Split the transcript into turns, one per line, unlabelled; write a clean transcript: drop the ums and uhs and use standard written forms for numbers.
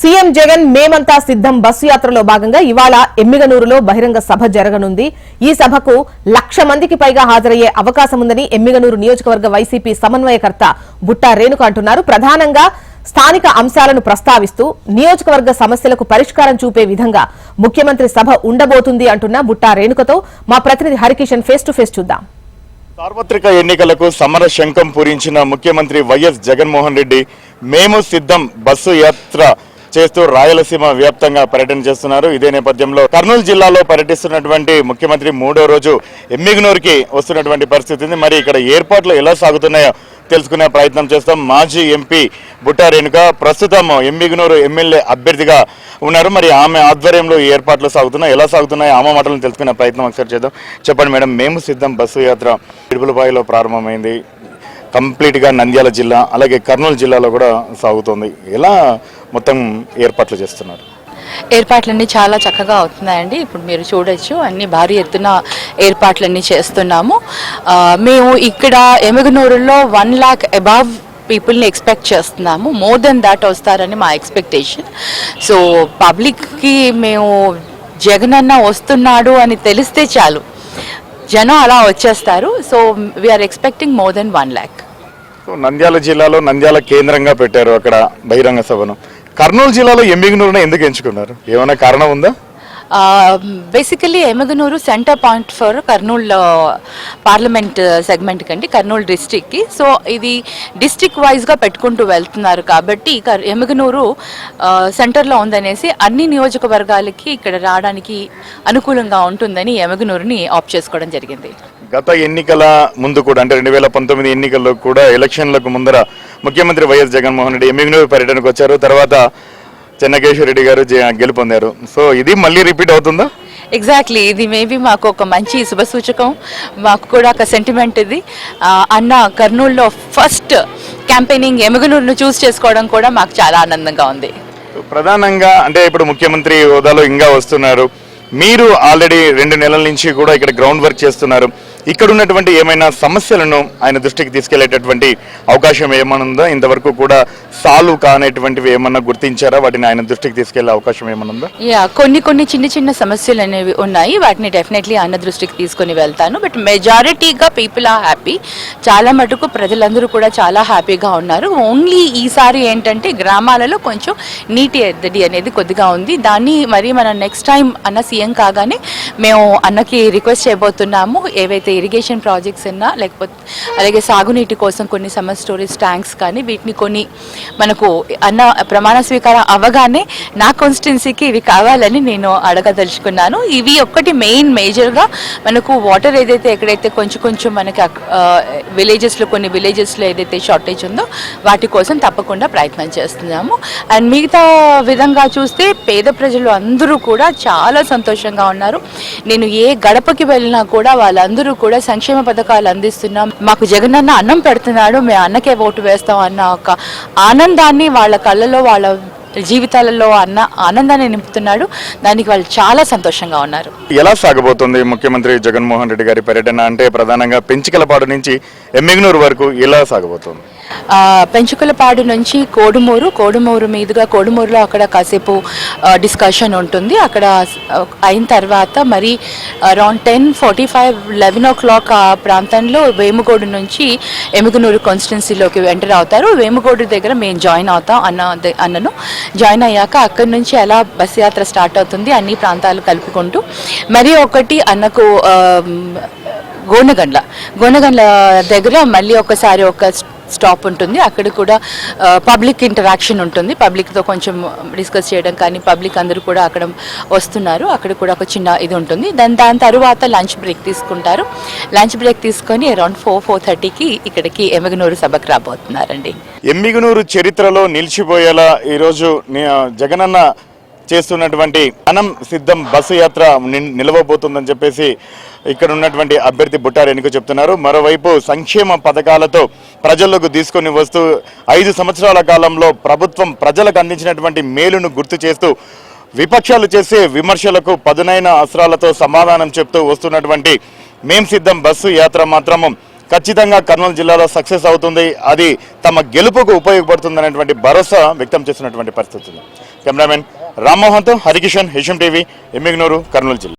CM Jagan మేమంతా సిద్ధం bus యాత్రలో భాగంగా ఇవాళ ఎమ్మిగనూరులో బహిరంగ సభ జరగనుంది. ఈ సభకు 1,00,000 మందికి పైగా హాజరయ్యే అవకాశం ఉందని ఎమ్మిగనూరు నియోజకవర్గ వైసీపీ సమన్వయకర్త బుట్టా రేణుక అంటున్నారు. ప్రధానంగా స్థానిక అంశాలను ప్రస్తావిస్తూ నియోజకవర్గ సమస్యలకు పరిష్కారం చూపే విధంగా ముఖ్యమంత్రి సభ ఉండబోతుంది అంటున్న బుట్టా రేణుకతో మా ప్రతినిధి హరికిషన్ ఫేస్ టు ఫేస్ చూద్దాం.
సార్వత్రిక ఎన్నికలకు సమర శంఖం పూరించిన ముఖ్యమంత్రి వైఎస్ జగన్మోహన్ రెడ్డి మేము సిద్ధం బస్సు యాత్ర చేస్తూ రాయలసీమ వ్యాప్తంగా పర్యటన చేస్తున్నారు. ఇదే నేపథ్యంలో కర్నూలు జిల్లాలో పర్యటిస్తున్నటువంటి ముఖ్యమంత్రి 3వ రోజు ఎమ్మిగనూరుకి వస్తున్నటువంటి పరిస్థితి ఉంది. మరి ఇక్కడ ఏర్పాట్లు ఎలా సాగుతున్నాయో తెలుసుకునే ప్రయత్నం చేస్తాం. మాజీ ఎంపీ బుట్టా రేణుక ప్రస్తుతం ఎమ్మిగనూరు ఎమ్మెల్యే అభ్యర్థిగా ఉన్నారు. మరి ఆమె ఆధ్వర్యంలో ఈ ఏర్పాట్లు సాగుతున్నాయి, ఎలా సాగుతున్నాయో ఆమె మాటలను తెలుసుకునే ప్రయత్నం ఒకసారి చేద్దాం. చెప్పండి మేడం, మేము సిద్ధం బస్సు యాత్ర ఇడుపులపాయలో ప్రారంభమైంది, కంప్లీట్గా నంద్యాల జిల్లా అలాగే కర్నూలు జిల్లాలో కూడా సాగుతుంది. ఎలా మొత్తం ఏర్పాట్లు చేస్తున్నారు?
ఏర్పాట్లన్నీ చాలా చక్కగా అవుతున్నాయండి. ఇప్పుడు మీరు చూడొచ్చు అన్ని భారీ ఎత్తున ఏర్పాట్లన్నీ చేస్తున్నాము. మేము ఇక్కడ ఎమ్మిగనూరులో 1 lakh అబవ్ పీపుల్ని ఎక్స్పెక్ట్ చేస్తున్నాము. మోర్ దెన్ దాట్ వస్తారని మా ఎక్స్పెక్టేషన్. సో పబ్లిక్కి మేము జగనన్న వస్తున్నాడు అని తెలిస్తే చాలు, జనం అలా వచ్చేస్తారు. So we are expecting more than 1 lakh.
Nandyal జిల్లాలో నంద్యాల కేంద్రంగా పెట్టారు అక్కడ బహిరంగ సభను. కర్నూలు జిల్లాలో ఎమ్మిగనూరును ఎందుకు ఎంచుకున్నారు? ఏమైనా కారణం ఉందా?
Basically Yemmiganur centre point for Kurnool parliament segment కండి, కర్నూలు డిస్టిక్కి. సో ఇది డిస్టిక్ వైజ్గా పెట్టుకుంటూ వెళ్తున్నారు కాబట్టి ఎమ్మిగనూరు సెంటర్లో ఉందనేసి అన్ని నియోజకవర్గాలకి ఇక్కడ రావడానికి అనుకూలంగా ఉంటుందని ఎమ్మిగనూరుని ఆప్ట్ చేసుకోవడం జరిగింది.
గత ఎన్నికల ముందు కూడా అంటే 2019 ఎన్నికల్లో కూడా ఎలక్షన్లకు ముందర ముఖ్యమంత్రి వైఎస్ జగన్మోహన్ రెడ్డి ఎమ్మిగనూరు పర్యటనకు వచ్చారు. తర్వాత చెన్నకేశ్వర రెడ్డి గారు గెలుపొందారు. సో ఇది మళ్ళీ రిపీట్ అవుతుందా?
ఎగ్జాక్ట్లీ, ఇది మేబీ మాకు ఒక మంచి శుభసూచకం, మాకు కూడా ఒక సెంటిమెంట్ ఇది. అన్న కర్నూలులో ఫస్ట్ క్యాంపెయినింగ్ ఎమ్మిగనూరును చూస్ చేసుకోవడం కూడా మాకు చాలా ఆనందంగా ఉంది.
ప్రధానంగా అంటే ఇప్పుడు ముఖ్యమంత్రి హోదాలో ఇంకా వస్తున్నారు, మీరు ఆల్రెడీ 2 నెలల నుంచి కూడా ఇక్కడ గ్రౌండ్ వర్క్ చేస్తున్నారు. ఇక్కడ ఉన్నటువంటి ఏమైనా సమస్యలను ఆయన దృష్టికి తీసుకెళ్లేటటువంటి అవకాశం ఏమైనా ఉందా? ఇంతవరకు కూడా సాల్వ్ కానేటువంటివి ఏమన్నా గుర్తించారా? వాటిని ఆయన దృష్టికి తీసుకెళ్లే అవకాశం ఏమైనా ఉందా?
కొన్ని చిన్న సమస్యలు అనేవి ఉన్నాయి, వాటిని డెఫినెట్లీ ఆయన దృష్టికి తీసుకుని వెళ్తాను. బట్ మెజారిటీగా పీపుల్ ఆర్ హ్యాపీ. చాలా మటుకు ప్రజలందరూ కూడా చాలా హ్యాపీగా ఉన్నారు. ఓన్లీ ఈసారి ఏంటంటే గ్రామాలలో కొంచెం నీటి ఎద్దడి అనేది కొద్దిగా ఉంది. దాన్ని మరి మనం నెక్స్ట్ టైం అన్న సీఎం కాగానే మేము అన్నకి రిక్వెస్ట్ చేయబోతున్నాము. ఏవైతే ఇరిగేషన్ ప్రాజెక్ట్స్ ఉన్నా లేకపోతే అలాగే సాగునీటి కోసం కొన్ని సమ్మర్ స్టోరేజ్ ట్యాంక్స్ కానీ వీటిని కొన్ని మనకు అన్న ప్రమాణ స్వీకారం అవ్వగానే నా కాన్స్టిట్యున్సీకి ఇవి కావాలని నేను అడగదలుచుకున్నాను. ఇవి ఒక్కటి మేజర్గా మనకు వాటర్ ఏదైతే ఎక్కడైతే కొంచెం మనకి కొన్ని విలేజెస్లో ఏదైతే షార్టేజ్ ఉందో వాటి కోసం తప్పకుండా ప్రయత్నం చేస్తున్నాము. అండ్ మిగతా విధంగా చూస్తే పేద ప్రజలు అందరూ కూడా చాలా సంతోషంగా ఉన్నారు. నేను ఏ గడపకి వెళ్ళినా కూడా వాళ్ళందరూ కూడా సంక్షేమ పథకాలు అందిస్తున్నాం, మాకు జగనన్న అన్నం పెడుతున్నాడు, మేము అన్నకే ఓటు వేస్తాం అన్న ఒక ఆనందాన్ని వాళ్ళ కళ్ళలో వాళ్ళ జీవితాలలో ఆనందాన్ని నింపుతున్నాడు. దానికి వాళ్ళు చాలా సంతోషంగా ఉన్నారు.
ఎలా సాగబోతుంది ముఖ్యమంత్రి జగన్మోహన్ రెడ్డి గారి పర్యటన? అంటే ప్రధానంగా పెంచికలపాడు నుంచి ఎమ్మిగనూరు వరకు ఎలా సాగబోతుంది?
పెంచుకలపాడు నుంచి కోడుమూరు మీదుగా కోడుమూరులో అక్కడ కాసేపు డిస్కషన్ ఉంటుంది. అక్కడ అయిన తర్వాత మరి అరౌండ్ 10:45, 11 o'clock ఆ ప్రాంతంలో వేముగోడు నుంచి ఎమ్మిగనూరు కాన్స్టిట్యున్సీలోకి ఎంటర్ అవుతారు. వేముగోడు దగ్గర మేము జాయిన్ అవుతాం. అన్నను జాయిన్ అయ్యాక అక్కడి నుంచి అలా బస్ యాత్ర స్టార్ట్ అవుతుంది, అన్ని ప్రాంతాలు కలుపుకుంటూ. మరి ఒకటి అన్నకు గోనగండ్ల దగ్గర మళ్ళీ ఒకసారి ఒక స్టాప్ ఉంటుంది. అక్కడ కూడా పబ్లిక్ ఇంటరాక్షన్ ఉంటుంది, పబ్లిక్తో కొంచెం డిస్కస్ చేయడం కానీ పబ్లిక్ అందరూ కూడా అక్కడ వస్తున్నారు. అక్కడ కూడా ఒక చిన్న ఇది ఉంటుంది. దాని తర్వాత లంచ్ బ్రేక్ తీసుకుంటారు. లంచ్ బ్రేక్ తీసుకొని అరౌండ్ 4:30కి ఇక్కడికి ఎమ్మిగనూరు సభకు రాబోతున్నారండి.
ఎమ్మిగనూరు చరిత్రలో నిలిచిపోయేలా ఈరోజు జగనన్న చేస్తున్నటువంటి మనం సిద్ధం బస్సు యాత్ర నిలవబోతుందని చెప్పేసి ఇక్కడ ఉన్నటువంటి అభ్యర్థి బుట్టా రేణుక చెప్తున్నారు. మరోవైపు సంక్షేమ పథకాలతో ప్రజలకు తీసుకొని వస్తూ 5 సంవత్సరాల కాలంలో ప్రభుత్వం ప్రజలకు అందించినటువంటి మేలును గుర్తు చేస్తూ విపక్షాలు చేసే విమర్శలకు పదునైన అస్త్రాలతో సమాధానం చెప్తూ వస్తున్నటువంటి మేం సిద్ధం బస్సు యాత్ర మాత్రము ఖచ్చితంగా కర్నూలు జిల్లాలో సక్సెస్ అవుతుంది, అది తమ గెలుపుకు ఉపయోగపడుతుంది అనేటువంటి భరోసా వ్యక్తం చేస్తున్నటువంటి పరిస్థితి. కెమెరామెన్ రామ్మోహన్తో హరికిషన్, హెచ్ఎం టీవీ, ఎమ్మిగనూరు, కర్నూలు జిల్లా.